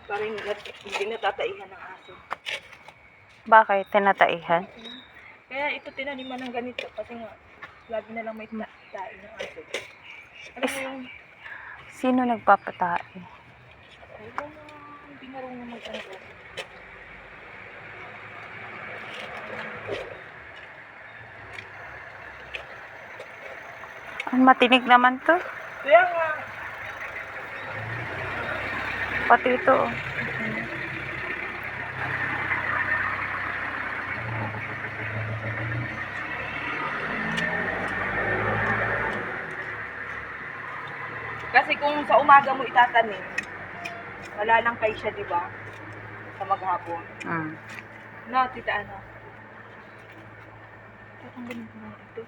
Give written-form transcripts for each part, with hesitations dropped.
Parang hindi natataihan ng aso. Bakit? Tinataihan? Kaya ito tinaniman ng ganito kasi nga lagi na lang may tain ng aso. Alam mo yung Sino nagpapatae? ay kung hindi marunong mag-ano. Ang matinig naman to. Kaya nga, Pati ito. Oh. kasi kung sa umaga mo itatanim, wala lang kay siya, di ba? Sa maghapon. No, tita, ano? Tatanggalin ko na ito.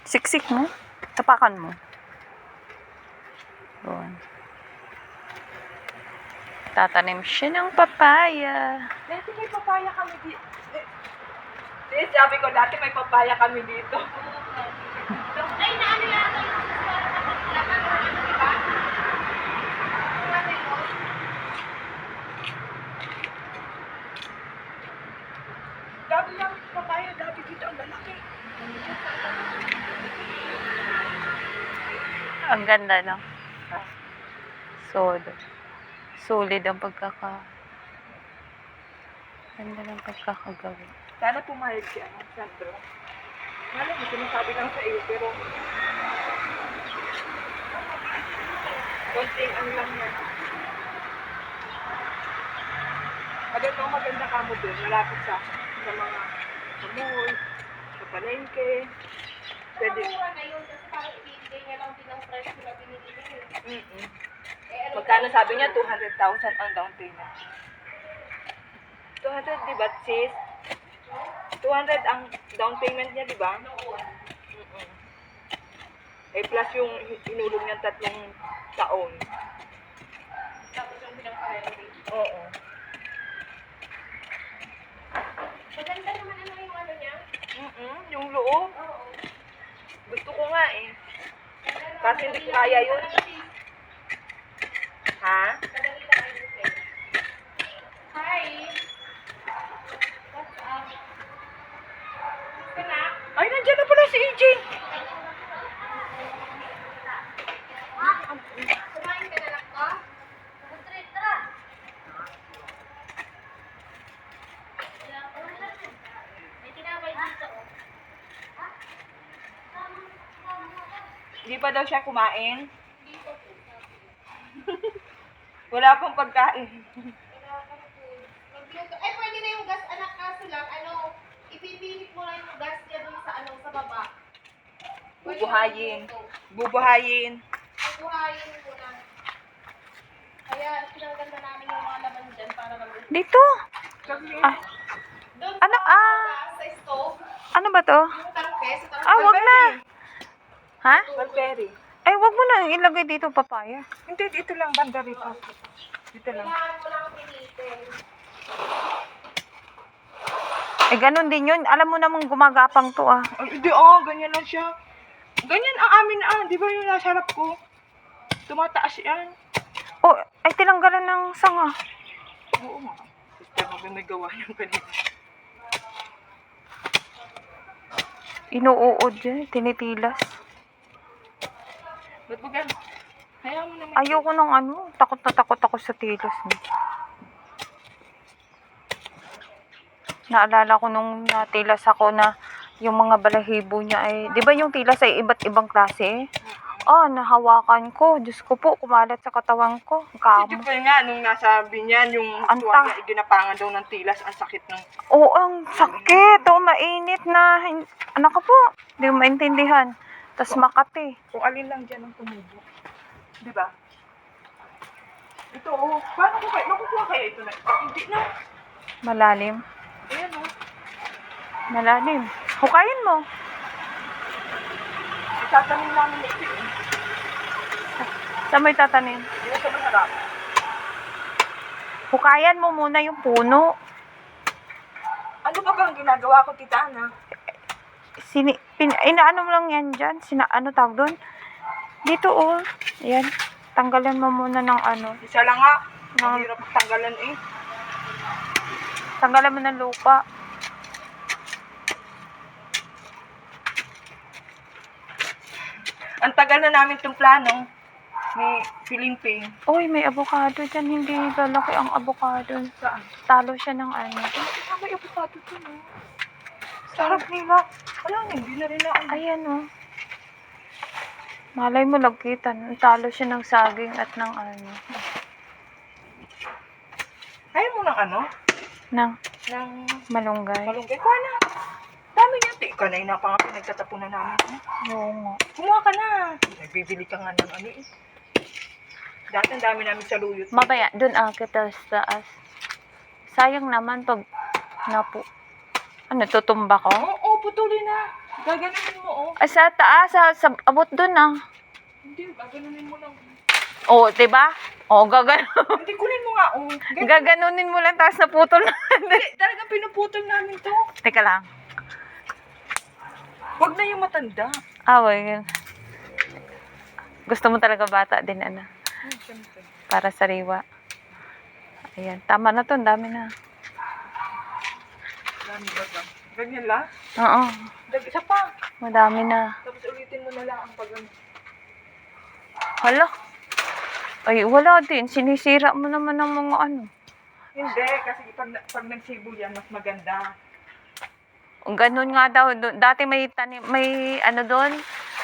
Siksik mo. Tapakan mo. Doon. Tatanim siya ng papaya. Dati may papaya kami dito. Sabi ko, dati may papaya kami dito. Ay, naano yata yung laman o ano, diba? Dati lang papaya, dati dito ang lalaki. Ang ganda, no? Solid ang ganda ng pagkakagawin. Sana pumayag siya, Sandro. Alam mo, sinasabi lang sa iyo, pero konting ano lang yan. Maganda ka mo doon, malapit sa mga mall, sa palengke. Pwede. Mura na yun kasi parang ibibigay niya lang din ang price na binibili niya. Magkano sabi niya? 200,000 ang down payment. 200, di ba, sis? 200 ang down payment niya, di ba? Eh, plus yung inulong niyang 3 taon. Tapos yung pinang-priority. Oo. Maganda naman ano yung ano niya. Yung loob. Oo. Gusto ko nga eh. Kasi hindi ko kaya yun. Ha? Kadali lang kayo sir. Hi! What's up? Kana? Ay, nandiyan na pala si AJ. Kumain ka na lang ko? Tara. May tinapay dito. Hindi pa daw siya kumain. Wala pang pagkain. Magluto. Ay, pwede na yung gas, anak, kaso lang, ano, ipipilit mo lang yung gas niya dun sa, ano, sa baba. Pwede Bubuhayin. yung luto. Bubuhayin. Bubuhayin mo lang. Kaya, pinaganda namin yung mga laman dyan para magluto. Dito. Kasi, Doon Ano, sa, sa stove, Ano ba to? yung tangke, sa tangke. Wag na. Ha? Mulberry. Ay, wag mo na ilagay dito papaya. Hindi, dito lang, banda rito. Dito lang. Kailangan mo lang pinitin. Eh, ganun din yun. Alam mo namang gumagapang to, ah. Ay, hindi, ganyan lang siya. Ganyan ang amin, di ba yung nasa harap ko? Tumataas yan. Oh, ay, tinanggalan ng sanga. Oo nga. Sister, may gawa ng kanina. Inuuod yan. Tinitilas. Ba't ba ganun? Hayaan mo naman. Ayoko ng ano. Takot na takot ako sa tilas niya. Naalala ko nung natilas ako na yung mga balahibo niya ay, di ba yung tilas ay iba't ibang klase? Nahawakan ko. Diyos ko po, kumalat sa katawan ko. Si Kamo. Jupel nga, nung nasabi niyan, yung Anta. tuwalya, iginapangan daw ng tilas, ang sakit ng... Oo, ang sakit. Mainit na. Anak ko po. Hindi ko maintindihan. Tas Makati. Kung alin lang dyan ang tumubo. Di ba? Ito, paano ko kayo? Nakukuha kaya ito na? Hindi na. Malalim. Ayan, Malalim. Hukayin mo. Itatanim namin ito. Saan mo itatanim? Hindi na sa masarap. Hukayan mo muna yung puno. Ano ba bang ginagawa ko, Tita Ana? Inaano mo lang yan dyan. Ano tawag doon? Dito oh. Ayan. Tanggalan mo muna ng ano. Isa lang nga. Ang hirap tanggalan eh. Tanggalan mo ng lupa. Ang tagal na namin itong plano. May Philippine. Uy, may avocado dyan. Hindi lalaki ang avocado. Saan? Talo siya ng ano. May avocado to, no? Sarap nila. Wala na, hindi na rin ako. Ayan oh. Malay mo lagkitan. Talo siya ng saging at ng ano. Ayaw mo ng ano? Ng Ng malunggay. malunggay. Kuha na. Dami niya. Ika na yun pa nga pinagtatapunan namin. Oo nga. Kumuha ka na. Nagbibili ka nga ng ano eh. Dati ang dami namin sa luyot. Mabaya, dun kita sa taas. Sayang naman pag napu... Ano, tutumba ko? Oo, putulin na. Gaganunin mo, oh. Ay, sa taas, sa abot dun ah. Hindi, gaganunin mo lang. Oo, diba? Oo, Hindi, kunin mo nga, oh. gaganunin mo lang, tapos naputol na. Hindi, talagang pinuputol namin to. Teka lang. Huwag na yung matanda. Yun. Gusto mo talaga bata din, ano? Siyempre. Para sariwa. Ayan, tama na to, ang dami na. Dami ba ba? Ganyan lang? Oo, Isa pa. madami na. Tapos ulitin mo na lang ang pag Hala. Ay, wala din. Sinisira mo naman ng mga ano. Hindi, kasi pag nagsibo yan, mas maganda. Ganun nga daw. Dati may tanim, may ano doon,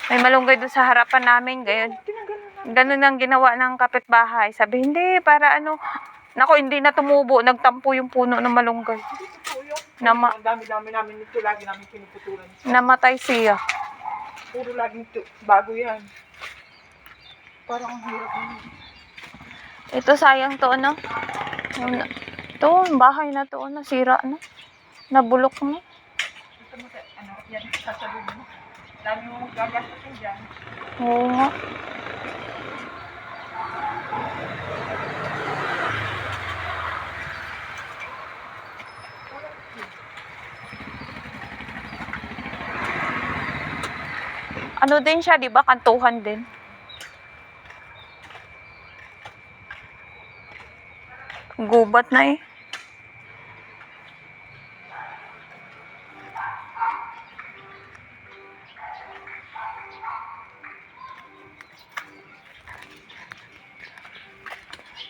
may malunggay doon sa harapan namin. Ganun ang ginawa ng kapitbahay. Sabi, hindi, para ano. Nako, hindi na tumubo. Nagtampo yung puno ng malunggay. Hindi totoo yun. Nama- Ang dami-dami namin nito, lagi namin pinuputulan. Namatay siya. Puro laging bago yan. Parang ang hirap naman. Ito, sayang to, ano? Ito, yung bahay na to, nasira na. Nabulok na. Ito mo, ano, yan, sasabihin mo. Dami mo gagastusin dyan. Oo nga. Ano din siya, di ba? Kantuhan din. Gubat na eh.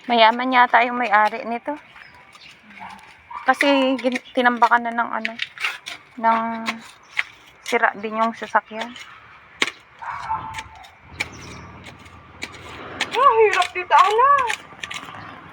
Mayaman yata yung may-ari nito. Kasi tinambakan na ng ano, ng sira din yung sasakyan. Ah, hirap dito, ala.